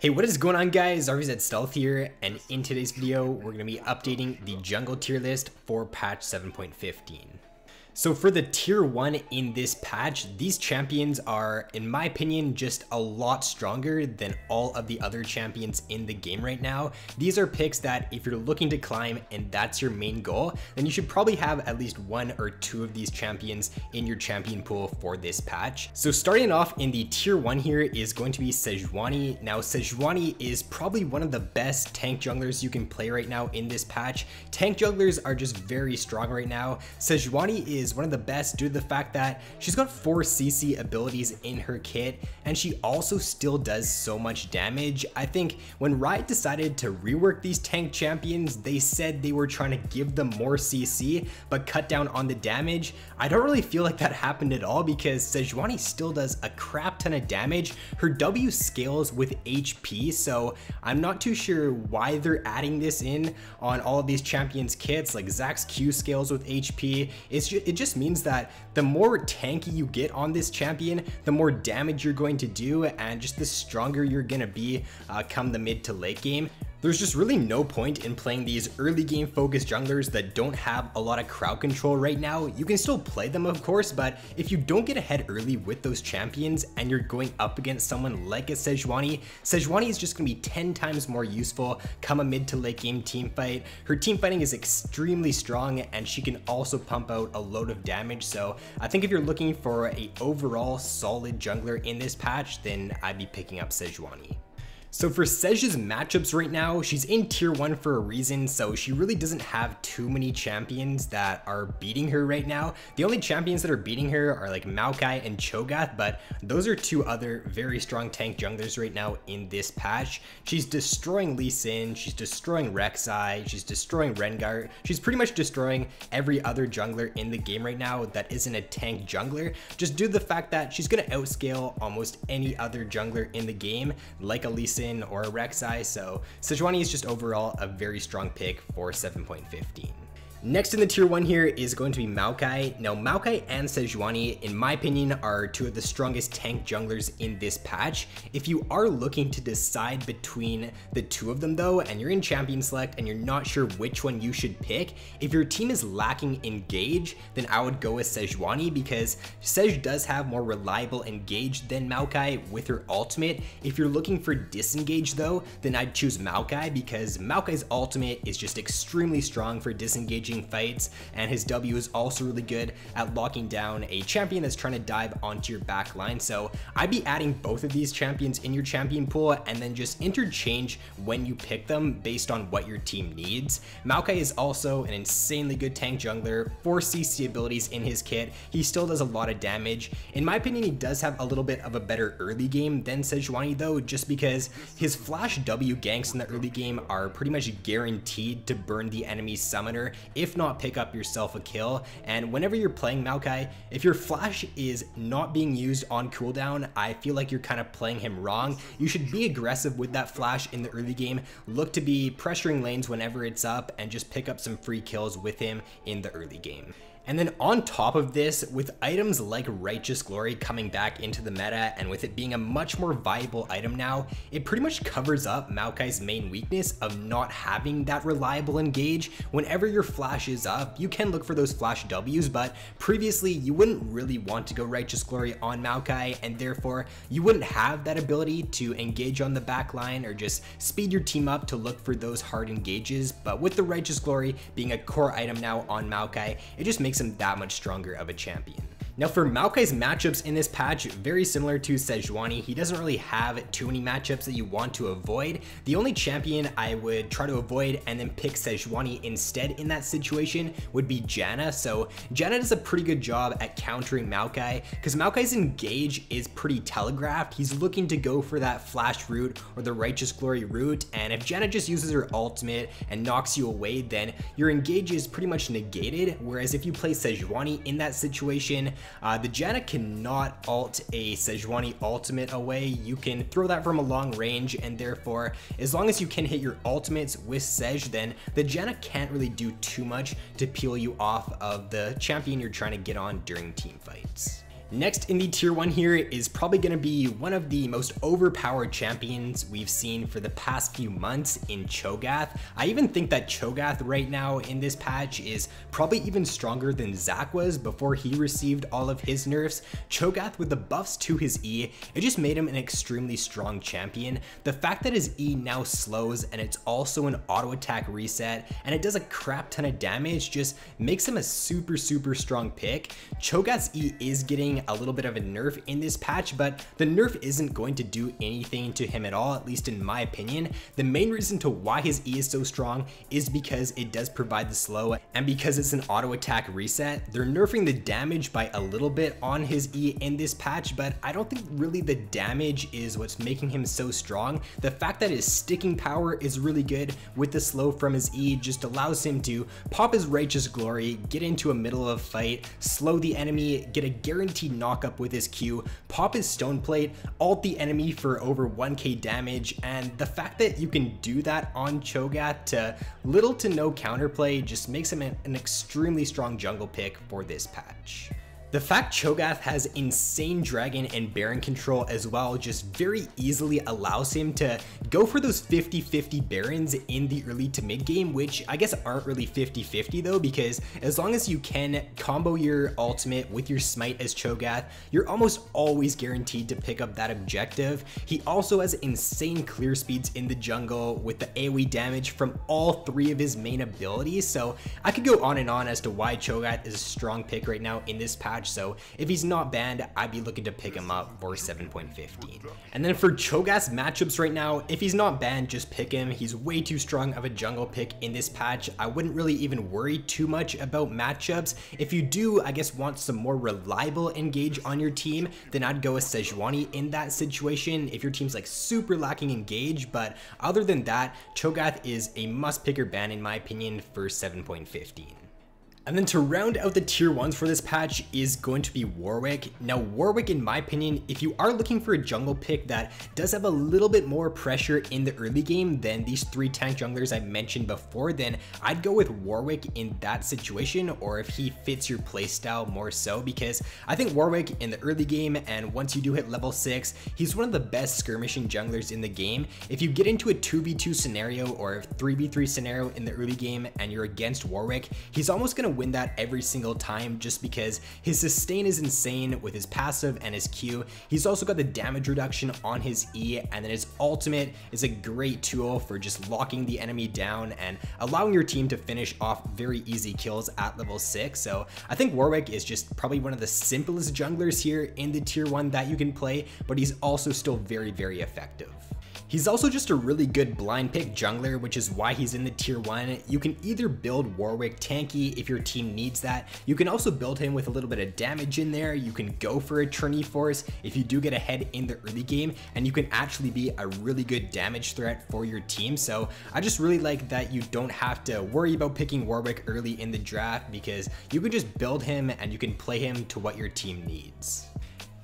Hey, what is going on guys? RvzStealth here, and in today's video, we're going to be updating the jungle tier list for patch 7.15. So for the tier 1 in this patch, these champions are, in my opinion, just a lot stronger than all of the other champions in the game right now. These are picks that if you're looking to climb and that's your main goal, then you should probably have at least one or two of these champions in your champion pool for this patch. So starting off in the tier 1 here is going to be Szechwan. Now Szechwan is probably one of the best tank junglers you can play right now in this patch. Tank junglers are just very strong right now. Szechwan is one of the best due to the fact that she's got 4 CC abilities in her kit, and she also still does so much damage. I think when Riot decided to rework these tank champions, they said they were trying to give them more CC but cut down on the damage. I don't really feel like that happened at all because Szechwan still does a crap ton of damage. Her W scales with HP, so I'm not too sure why they're adding this in on all of these champions kits. Like Zax's Q scales with HP. It just means that the more tanky you get on this champion, the more damage you're going to do, and just the stronger you're gonna be come the mid to late game. There's just really no point in playing these early game focused junglers that don't have a lot of crowd control right now. You can still play them of course, but if you don't get ahead early with those champions and you're going up against someone like a Szechwan, Szechwan is just gonna be 10 times more useful come a mid to late game team fight. Her team fighting is extremely strong and she can also pump out a load of damage. So I think if you're looking for a overall solid jungler in this patch, then I'd be picking up Szechwan. So for Szech's matchups right now, she's in tier 1 for a reason, so she really doesn't have too many champions that are beating her right now. The only champions that are beating her are like Maokai and ChoGath, but those are two other very strong tank junglers right now in this patch. She's destroying Lee Sin, she's destroying Rek'Sai, she's destroying Rengar, she's pretty much destroying every other jungler in the game right now that isn't a tank jungler, just due to the fact that she's gonna outscale almost any other jungler in the game, like a Lee Sin or a Rek'Sai. So Szechwan is just overall a very strong pick for 7.15. Next in the tier 1 here is going to be Maokai. Now Maokai and Szechwan, in my opinion, are two of the strongest tank junglers in this patch. If you are looking to decide between the two of them though, and you're in champion select and you're not sure which one you should pick, if your team is lacking engage, then I would go with Szechwan because Szech does have more reliable engage than Maokai with her ultimate. If you're looking for disengage though, then I'd choose Maokai because Maokai's ultimate is just extremely strong for disengaging fights, and his W is also really good at locking down a champion that's trying to dive onto your back line. So I'd be adding both of these champions in your champion pool and then just interchange when you pick them based on what your team needs. Maokai is also an insanely good tank jungler, 4 CC abilities in his kit. He still does a lot of damage. In my opinion, he does have a little bit of a better early game than Szechwan though, just because his flash W ganks in the early game are pretty much guaranteed to burn the enemy's summoner, if not pick up yourself a kill. And whenever you're playing Maokai, if your flash is not being used on cooldown, I feel like you're kind of playing him wrong. You should be aggressive with that flash in the early game, look to be pressuring lanes whenever it's up, and just pick up some free kills with him in the early game. And then on top of this, with items like Righteous Glory coming back into the meta and with it being a much more viable item now, it pretty much covers up Maokai's main weakness of not having that reliable engage. Whenever your flash is up, you can look for those flash Ws, but previously you wouldn't really want to go Righteous Glory on Maokai, and therefore you wouldn't have that ability to engage on the back line or just speed your team up to look for those hard engages. But with the Righteous Glory being a core item now on Maokai, it just makes him that much stronger of a champion. Now for Maokai's matchups in this patch, very similar to Szechwan, he doesn't really have too many matchups that you want to avoid. The only champion I would try to avoid and then pick Szechwan instead in that situation would be Janna. So Janna does a pretty good job at countering Maokai because Maokai's engage is pretty telegraphed. He's looking to go for that flash route or the Righteous Glory route, and if Janna just uses her ultimate and knocks you away, then your engage is pretty much negated. Whereas if you play Szechwan in that situation, the Janna cannot ult a Szechwan ultimate away. You can throw that from a long range, and therefore, as long as you can hit your ultimates with Szech, then the Janna can't really do too much to peel you off of the champion you're trying to get on during team fights. Next in the tier 1 here is probably going to be one of the most overpowered champions we've seen for the past few months in ChoGath. I even think that ChoGath right now in this patch is probably even stronger than Zach was before he received all of his nerfs. ChoGath, with the buffs to his E, it just made him an extremely strong champion. The fact that his E now slows and it's also an auto attack reset and it does a crap ton of damage just makes him a super strong pick. ChoGath's E is getting a little bit of a nerf in this patch, but the nerf isn't going to do anything to him at all, at least in my opinion. The main reason to why his E is so strong is because it does provide the slow, and because it's an auto attack reset. They're nerfing the damage by a little bit on his E in this patch, but I don't think really the damage is what's making him so strong. The fact that his sticking power is really good with the slow from his E just allows him to pop his Righteous Glory, get into a middle of a fight, slow the enemy, get a guaranteed knock up with his Q, pop his Stone Plate, ult the enemy for over 1k damage, and the fact that you can do that on ChoGath to little to no counterplay just makes him an extremely strong jungle pick for this patch. The fact ChoGath has insane Dragon and Baron control as well just very easily allows him to go for those 50-50 Barons in the early to mid game, which I guess aren't really 50-50 though, because as long as you can combo your ultimate with your smite as ChoGath, you're almost always guaranteed to pick up that objective. He also has insane clear speeds in the jungle with the AoE damage from all 3 of his main abilities, so I could go on and on as to why ChoGath is a strong pick right now in this patch. So if he's not banned, I'd be looking to pick him up for 7.15. And then for ChoGath's matchups right now, if he's not banned, just pick him. He's way too strong of a jungle pick in this patch. I wouldn't really even worry too much about matchups. If you do, I guess, want some more reliable engage on your team, then I'd go with Szechwan in that situation if your team's like super lacking engage. But other than that, ChoGath is a must pick or ban in my opinion for 7.15. And then to round out the tier 1s for this patch is going to be Warwick. Now Warwick, in my opinion, if you are looking for a jungle pick that does have a little bit more pressure in the early game than these 3 tank junglers I mentioned before, then I'd go with Warwick in that situation, or if he fits your playstyle more so, because I think Warwick in the early game and once you do hit level 6, he's one of the best skirmishing junglers in the game. If you get into a 2v2 scenario or a 3v3 scenario in the early game and you're against Warwick, he's almost going to win that every single time just because his sustain is insane with his passive and his Q. He's also got the damage reduction on his E, and then his ultimate is a great tool for just locking the enemy down and allowing your team to finish off very easy kills at level 6. So I think Warwick is just probably one of the simplest junglers here in the tier 1 that you can play, but he's also still very effective. He's also just a really good blind pick jungler, which is why he's in the tier 1. You can either build Warwick tanky if your team needs that. You can also build him with a little bit of damage in there. You can go for a Trinity Force if you do get ahead in the early game, and you can actually be a really good damage threat for your team. So I just really like that you don't have to worry about picking Warwick early in the draft, because you can just build him and you can play him to what your team needs.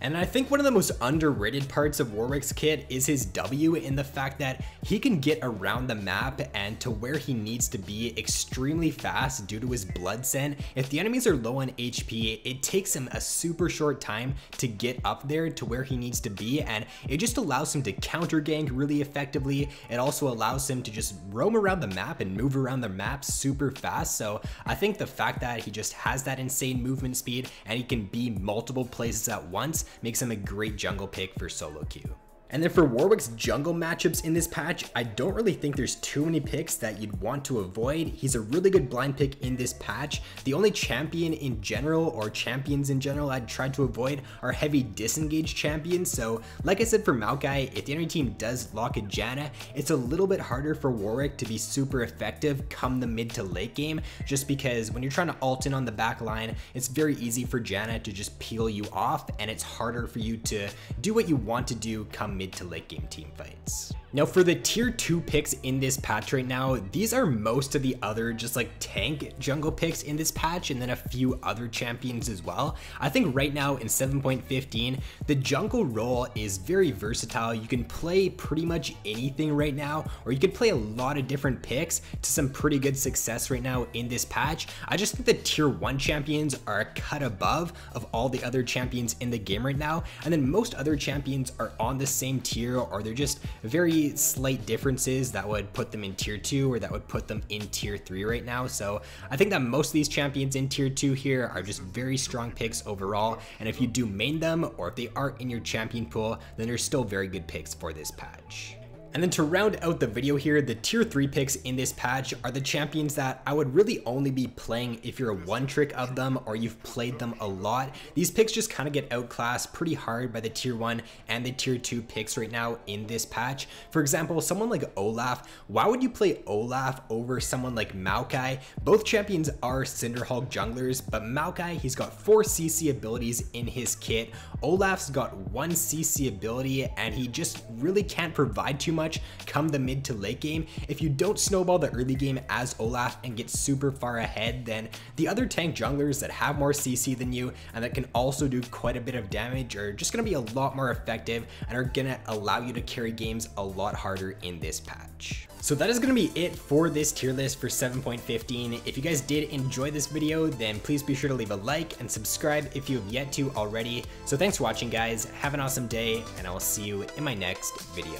And I think one of the most underrated parts of Warwick's kit is his W, in the fact that he can get around the map and to where he needs to be extremely fast due to his blood scent. If the enemies are low on HP, it takes him a super short time to get up there to where he needs to be, and it just allows him to counter gank really effectively. It also allows him to just roam around the map and move around the map super fast. So I think the fact that he just has that insane movement speed and he can be multiple places at once makes him a great jungle pick for solo queue. And then for Warwick's jungle matchups in this patch, I don't really think there's too many picks that you'd want to avoid. He's a really good blind pick in this patch. The only champion in general, or champions in general, I'd try to avoid are heavy disengaged champions. So like I said for Maokai, if the enemy team does lock a Janna, it's a little bit harder for Warwick to be super effective come the mid to late game, just because when you're trying to ult in on the back line, it's very easy for Janna to just peel you off, and it's harder for you to do what you want to do come mid mid to late game team fights. Now for the tier 2 picks in this patch right now, these are most of the other just like tank jungle picks in this patch, and then a few other champions as well. I think right now in 7.15, the jungle role is very versatile. You can play pretty much anything right now, or you can play a lot of different picks to some pretty good success right now in this patch. I just think the tier 1 champions are a cut above of all the other champions in the game right now, and then most other champions are on the same tier, or they're just very slight differences that would put them in tier 2 or that would put them in tier 3 right now. So I think that most of these champions in tier 2 here are just very strong picks overall, and if you do main them or if they are in your champion pool, then they're still very good picks for this patch. And then to round out the video here, the tier 3 picks in this patch are the champions that I would really only be playing if you're a one trick of them or you've played them a lot. These picks just kind of get outclassed pretty hard by the tier 1 and the tier 2 picks right now in this patch. For example, someone like Olaf, why would you play Olaf over someone like Maokai? Both champions are Cinderhulk junglers, but Maokai, he's got 4 CC abilities in his kit. Olaf's got 1 CC ability, and he just really can't provide too much come the mid to late game. If you don't snowball the early game as Olaf and get super far ahead, then the other tank junglers that have more CC than you and that can also do quite a bit of damage are just going to be a lot more effective and are going to allow you to carry games a lot harder in this patch. So that is going to be it for this tier list for 7.15. If you guys did enjoy this video, then please be sure to leave a like and subscribe if you have yet to already. So thanks for watching, guys. Have an awesome day, and I will see you in my next video.